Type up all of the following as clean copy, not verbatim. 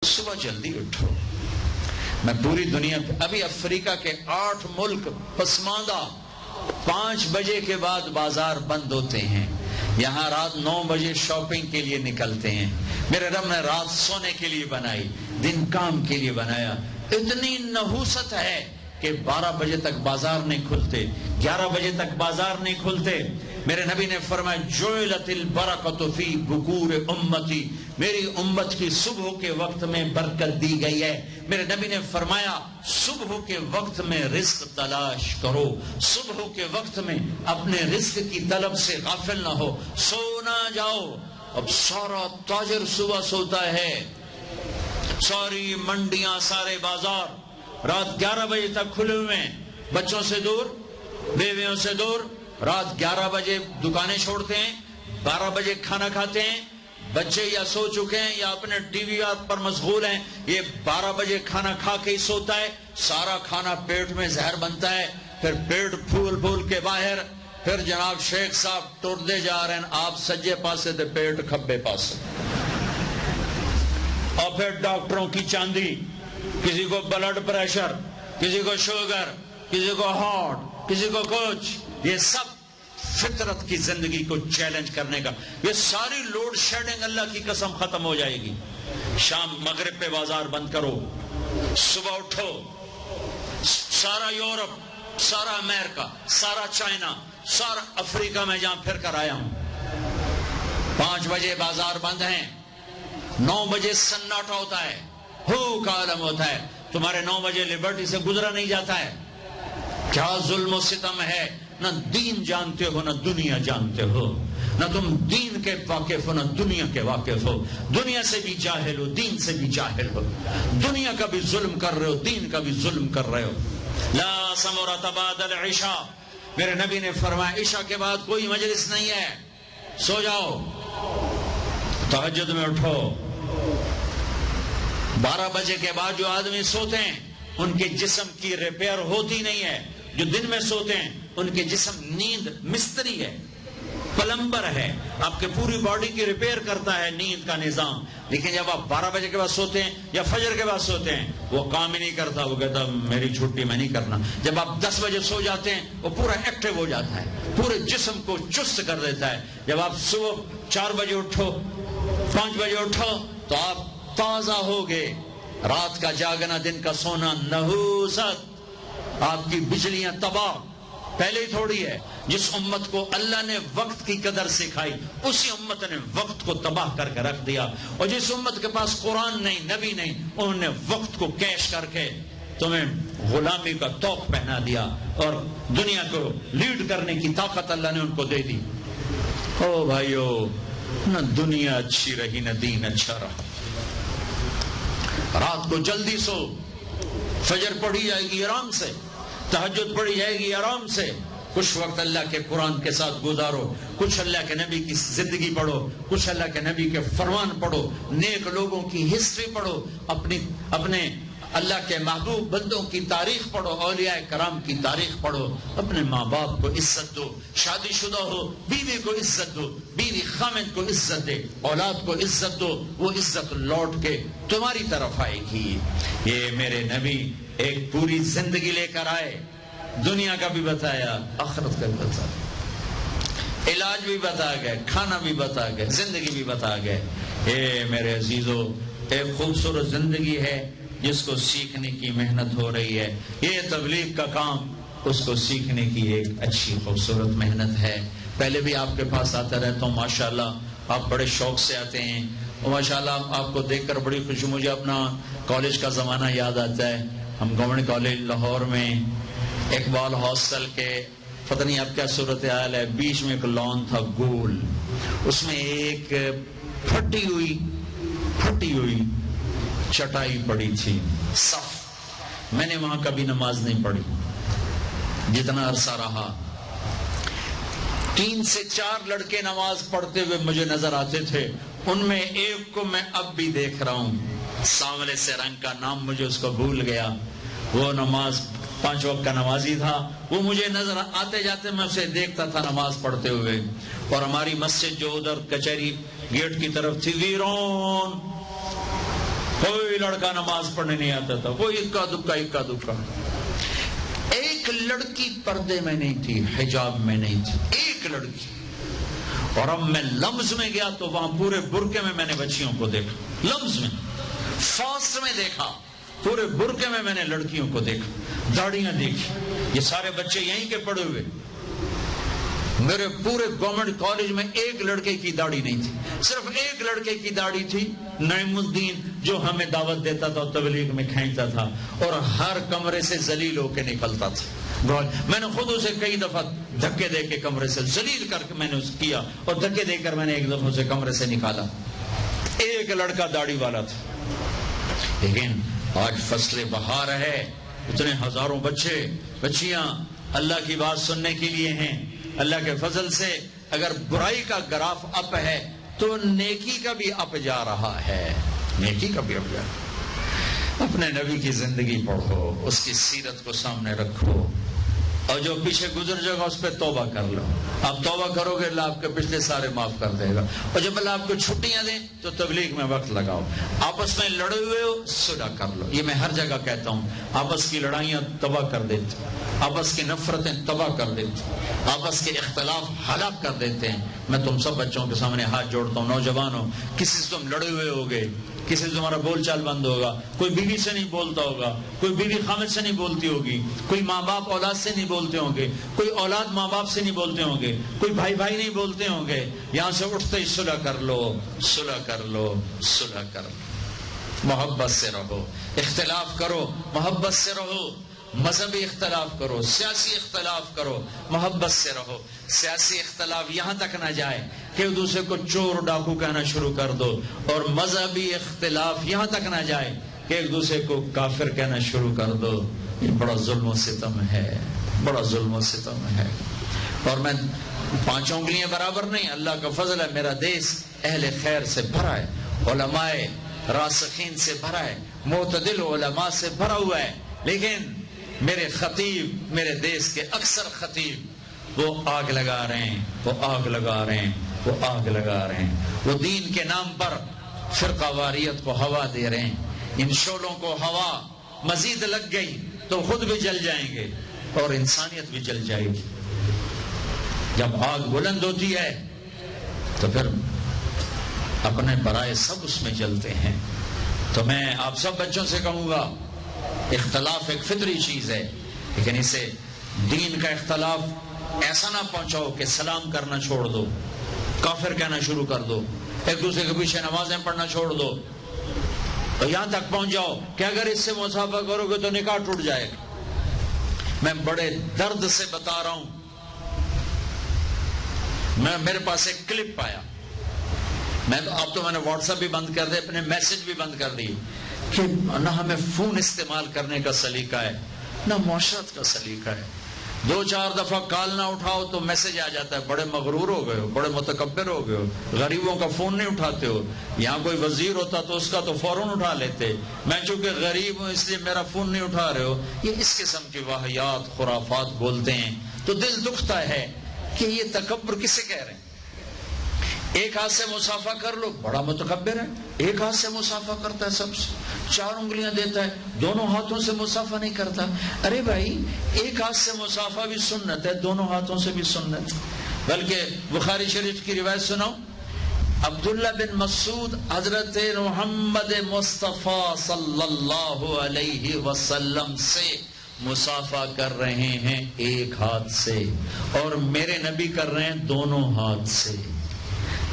صبح جلدی اٹھو. میں پوری دنیا ابھی افریقہ کے 8 ملک پسماندہ 5 بجے کے بعد بازار بند ہوتے ہیں. یہاں رات 9 بجے شاپنگ کے لیے نکلتے ہیں. میرے رب نے رات سونے کے لیے بنائی, دن کام کے لیے بنایا. اتنی نحوست ہے کہ 12 بجے تک بازار نہیں کھلتے, 11 بجے تک بازار نہیں کھلتے. میرے نبی نے فرمایا جعلت البرکۃ فی بکور امتی, میری امت کی صبح کے وقت میں برکت دی گئی ہے. میرے نبی نے فرمایا صبح کے وقت میں رزق تلاش کرو, صبح کے وقت میں اپنے رزق کی طلب سے غافل نہ ہو, سو نہ جاؤ. اب سارا تاجر صبح سوتا ہے, ساری منڈیاں, سارے بازار رات 11 بجے تک کھلے ہوئے ہیں, بچوں سے دور, بیویوں سے دور. رات 11 بجے دکانیں چھوڑتے ہیں, 12 بجے کھانا کھاتے ہیں. بچے یا سو چکے ہیں یا اپنے ٹی وی پر مشغول ہیں. یہ 12 بجے کھانا کھا کے ہی سوتا ہے. سارا کھانا پیٹ میں زہر بنتا ہے, پھر پیٹ پھول پھول کے باہر. پھر جناب شیخ صاحب ٹردے جا رہے ہیں, آپ سجے پاسے دے پیٹ کھبے پاسے. اور پھر ڈاکٹروں کی چاندی, کسی کو بلڈ پریشر, کسی کو شوگر, کسی کو ہارٹ, کسی کو کچھ. یہ سب فطرت کی زندگی کو چیلنج کرنے کا. یہ ساری لوڈ شیڈنگ اللہ کی قسم ختم ہو جائے گی. شام مغرب پہ بازار بند کرو, صبح اٹھو. سارا یورپ, سارا امریکہ, سارا چائنا, سارا افریقہ میں جہاں پھر کر آیا ہوں, 5 بجے بازار بند ہیں, 9 بجے سناٹا ہوتا ہے, ہو کا عالم ہوتا ہے. تمہارے 9 بجے لبرٹی سے گزرا نہیں جاتا ہے. کیا ظلم و ستم ہے. نہ دین جانتے ہو نہ دنیا جانتے ہو, نہ تم دین کے واقف ہو نہ دنیا کے واقف ہو. دنیا سے بھی جاہل ہو, دین سے بھی جاہل ہو. دنیا کا بھی ظلم کر رہے ہو, دین کا بھی ظلم کر رہے ہو. لا سمرۃ بعد العشاء, میرے نبی نے فرمایا عشاء کے بعد کوئی مجلس نہیں ہے, سو جاؤ. تہجد میں اٹھو. 12 بجے کے بعد جو آدمی سوتے ہیں ان کے جسم کی ریپیئر ہوتی نہیں ہے. جو دن میں سوتے ہیں ان کے جسم نیند مستری ہے, پلمبر ہے, آپ کے پوری باڈی کی ریپیئر کرتا ہے نیند کا نظام. لیکن جب آپ 12 بجے کے بعد سوتے ہیں یا فجر کے بعد سوتے ہیں, وہ کام ہی نہیں کرتا. وہ کہتا میری چھٹی میں نہیں کرنا. جب آپ 10 بجے سو جاتے ہیں وہ پورا ایکٹیو ہو جاتا ہے, پورے جسم کو چست کر دیتا ہے. جب آپ صبح 4 بجے اٹھو, 5 بجے اٹھو تو آپ تازہ ہو گئے. رات کا جاگنا, دن کا سونا نحوست. آپ کی بجلیاں تباہ پہلے ہی تھوڑی ہے. جس امت کو اللہ نے وقت کی قدر سکھائی اسی امت نے وقت کو تباہ کر کے رکھ دیا. اور جس امت کے پاس قرآن نہیں, نبی نہیں, انہوں نے وقت کو کیش کر کے تمہیں غلامی کا توق پہنا دیا اور دنیا کو لیڈ کرنے کی طاقت اللہ نے ان کو دے دی. او بھائیو, نہ دنیا اچھی رہی نہ دین اچھا رہا. رات کو جلدی سو, فجر پڑھی جائے گی آرام سے, تہجد پڑھی جائے گی آرام سے. کچھ وقت اللہ کے قرآن کے ساتھ گزارو, کچھ اللہ کے نبی کی زندگی پڑھو, کچھ اللہ کے نبی کے فرمان پڑھو, نیک لوگوں کی ہسٹری پڑھو, اپنے اللہ کے محبوب بندوں کی تاریخ پڑھو, اولیاء کرام کی تاریخ پڑھو. اپنے ماں باپ کو عزت دو, شادی شدہ ہو بیوی کو عزت دو, بیوی خامد کو عزت دے, اولاد کو عزت دو, وہ عزت لوٹ کے تمہاری طرف آئے گی. یہ میرے نبی ایک پوری زندگی لے کر آئے, دنیا کا بھی بتایا, آخرت کا بھی بتایا, علاج بھی بتا گئے, کھانا بھی بتا گئے, زندگی بھی بتا گئے. اے میرے عزیزو, ایک خوبصورت زندگی ہے جس کو سیکھنے کی محنت ہو رہی ہے. یہ تبلیغ کا کام, اس کو سیکھنے کی ایک اچھی خوبصورت محنت ہے. پہلے بھی آپ کے پاس آتا رہتا ہوں, ماشاءاللہ آپ بڑے شوق سے آتے ہیں, اور ماشاءاللہ آپ کو دیکھ کر بڑی خوشی. مجھے اپنا کالج کا زمانہ یاد آتا ہے. ہم گورنمنٹ کالج لاہور میں اقبال ہاسٹل کے, پتہ نہیں اب کیا صورتحال ہے, بیچ میں ایک لان تھا گول, اس میں ایک پھٹی ہوئی چٹائی پڑی تھی, صف. میں نے وہاں کبھی نماز نہیں پڑھی, جتنا عرصہ رہا. 3 سے 4 لڑکے نماز پڑھتے ہوئے مجھے نظر آتے تھے. ان میں ایک کو میں اب بھی دیکھ رہا ہوں, سانولے سے رنگ کا, نام مجھے اس کو بھول گیا. وہ نماز 5 وقت کا نمازی تھا. وہ مجھے نظر آتے جاتے میں اسے دیکھتا تھا نماز پڑھتے ہوئے. اور ہماری مسجد جو ادھر کچہری گیٹ کی طرف تھی, ویرون کوئی لڑکا نماز پڑھنے نہیں آتا تھا، وہ اکا دکا. ایک لڑکی پردے میں نہیں تھی، حجاب میں نہیں تھی، ایک لڑکی. اور اب میں لمز میں گیا تو وہاں پورے برقعے میں نے بچیوں کو دیکھا، لمز میں، فاسٹ میں دیکھا، پورے برقعے میں نے لڑکیوں کو دیکھا، داڑیاں دیکھی. یہ سارے بچے یہیں کے پڑے ہوئے. میرے پورے گورنمنٹ کالج میں ایک لڑکے کی داڑھی نہیں تھی، صرف ایک لڑکے کی داڑھی تھی، نعیم الدین، جو ہمیں دعوت دیتا تھا، تبلیغ میں کھینچتا تھا اور ہر کمرے سے ذلیل ہو کے نکلتا تھا. میں نے خود اسے کئی دفعہ دھکے دے کے کمرے سے ذلیل کر کے میں نے اسے کیا، اور دھکے دے کر میں نے ایک دفعہ اسے کمرے سے نکالا. ایک لڑکا داڑھی والا تھا. لیکن آج فصل بہار ہے، اتنے ہزاروں بچے بچیاں اللہ کی بات سننے کے لیے ہیں. اللہ کے فضل سے اگر برائی کا گراف اپ ہے تو نیکی کا بھی اپ جا رہا ہے، نیکی کا بھی اپ جا رہا ہے. اپنے نبی کی زندگی پڑھو، اس کی سیرت کو سامنے رکھو، اور جو پیچھے گزر جائے گا اس پہ توبہ کر لو. آپ توبہ کرو گے اللہ آپ کے پچھلے سارے معاف کر دے گا. اور جب اللہ آپ کو چھٹیاں دیں تو تبلیغ میں وقت لگاؤ. آپس میں لڑے ہوئے ہو، صلح کر لو. یہ میں ہر جگہ کہتا ہوں، آپس کی لڑائیاں تباہ کر دیتی، آپس کی نفرتیں تباہ کر دیتی، آپس کے اختلاف ہلاک کر دیتے ہیں. میں تم سب بچوں کے سامنے ہاتھ جوڑتا ہوں، نوجوانوں، کسی سے تم لڑے ہوئے ہوگے، کسی سے تمہارا بول چال بند ہوگا، کوئی بیوی سے نہیں بولتا ہوگا، کوئی بیوی خامد سے نہیں بولتی ہوگی، کوئی ماں باپ اولاد سے نہیں بولتے ہوں گے، کوئی اولاد ماں باپ سے نہیں بولتے ہوں گے، کوئی بھائی بھائی نہیں بولتے ہوں گے. یہاں سے اٹھتے ہی صلح کر لو، صلح کر لو، صلح کر لو. محبت سے رہو، اختلاف کرو، محبت سے رہو. مذہبی اختلاف کرو، سیاسی اختلاف کرو، محبت سے رہو. سیاسی اختلاف یہاں تک نہ جائے کہ ایک دوسرے کو چور ڈاکو کہنا شروع کر دو، اور مذہبی اختلاف یہاں تک نہ جائے کہ ایک دوسرے کو کافر کہنا شروع کر دو. یہ بڑا ظلم و ستم ہے، بڑا ظلم و ستم ہے. اور میں 5 انگلیاں برابر نہیں، اللہ کا فضل ہے، میرا دیس اہل خیر سے بھرا ہے، علماء راسخین سے بھرا ہے، معتدل علماء سے بھرا ہوا ہے. لیکن میرے خطیب، میرے دیس کے اکثر خطیب، وہ آگ لگا رہے ہیں، وہ آگ لگا رہے ہیں، وہ آگ لگا رہے ہیں. وہ دین کے نام پر فرقہ واریت کو ہوا دے رہے ہیں. ان شعلوں کو ہوا مزید لگ گئی تو خود بھی جل جائیں گے اور انسانیت بھی جل جائے گی. جب آگ بلند ہوتی ہے تو پھر اپنے برائے سب اس میں جلتے ہیں. تو میں آپ سب بچوں سے کہوں گا، اختلاف ایک فطری چیز ہے، لیکن اسے دین کا اختلاف ایسا نہ پہنچاؤ کہ سلام کرنا چھوڑ دو، کافر کہنا شروع کر دو، ایک دوسرے کے پیچھے نمازیں پڑھنا چھوڑ دو، اور یہاں تک پہنچ جاؤ کہ اگر اس سے مصافحہ کرو گے تو نکاح ٹوٹ جائے گا. میں بڑے درد سے بتا رہا ہوں، میرے پاس ایک کلپ آیا، اب تو میں نے واٹس ایپ بھی بند کر دیا، اپنے میسج بھی بند کر دی، کہ نہ ہمیں فون استعمال کرنے کا سلیقہ ہے، نہ معاشرت کا سلیقہ ہے. 2-4 دفعہ کال نہ اٹھاؤ تو میسج آ جاتا ہے، بڑے مغرور ہو گئے ہو، بڑے متکبر ہو گئے ہو، غریبوں کا فون نہیں اٹھاتے ہو. یہاں کوئی وزیر ہوتا تو اس کا تو فوراً اٹھا لیتے، میں چونکہ غریب ہوں اس لیے میرا فون نہیں اٹھا رہے ہو. یہ اس قسم کی واہیات خرافات بولتے ہیں تو دل دکھتا ہے کہ یہ تکبر کسے کہہ رہے ہیں. ایک ہاتھ سے مصافحہ کر لو، بڑا متکبر ہے. ایک ہاتھ سے مصافحہ کرتا ہے، سب سے 4 انگلیاں دیتا ہے، دونوں ہاتھوں سے مصافحہ نہیں کرتا. ارے بھائی، ایک ہاتھ سے مصافحہ بھی سنت ہے، دونوں ہاتھوں سے بھی سنت. بلکہ بخاری شریف کی روایت سناؤ، عبداللہ بن مسعود حضرت محمد مصطفیٰ صلی اللہ علیہ وسلم سے مصافحہ کر رہے ہیں ایک ہاتھ سے، اور میرے نبی کر رہے ہیں دونوں ہاتھ سے.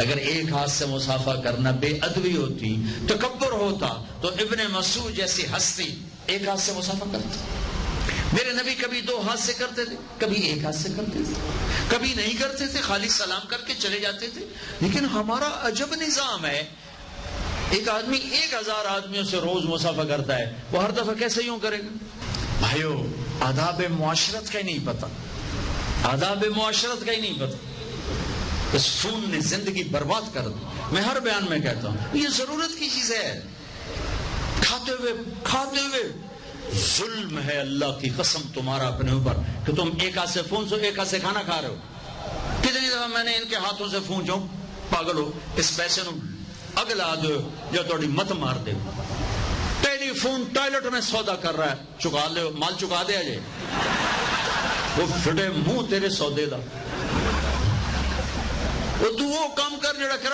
اگر ایک ہاتھ سے مصافحہ کرنا بے ادبی ہوتی، تکبر ہوتا، تو ابن مسعود جیسی ہستی ایک ہاتھ سے مصافحہ کرتا. میرے نبی کبھی 2 ہاتھ سے کرتے تھے، کبھی ایک ہاتھ سے کرتے تھے، کبھی نہیں کرتے تھے، خالی سلام کر کے چلے جاتے تھے. لیکن ہمارا عجب نظام ہے، ایک آدمی 1000 آدمیوں سے روز مصافحہ کرتا ہے، وہ ہر دفعہ کیسے یوں کرے گا؟ بھائیو، آداب معاشرت کا ہی نہیں پتا، آداب معاشرت کا ہی نہیں پتا. اس فون نے زندگی برباد کر دی. میں ہر بیان میں کہتا ہوں یہ ضرورت کی چیز ہے. کھاتے ہوئے ظلم ہے اللہ کی قسم تمہارا اپنے اوپر کہ تم ایک ہاتھ سے فون سے ایک ہاتھ سے کھانا کھا رہے ہو. کتنی دفعہ میں نے ان کے ہاتھوں سے فون چاہوں پاگل ہو اس پیسے نو اگلا دو جو تھوڑی مت مار دے. فون ٹوائلٹ میں سودا کر رہا ہے، چکا لے، مال چکا دیا جے، وہ پھٹے منہ تیرے سودے دا، وہ تو وہ کام کر جڑا کرا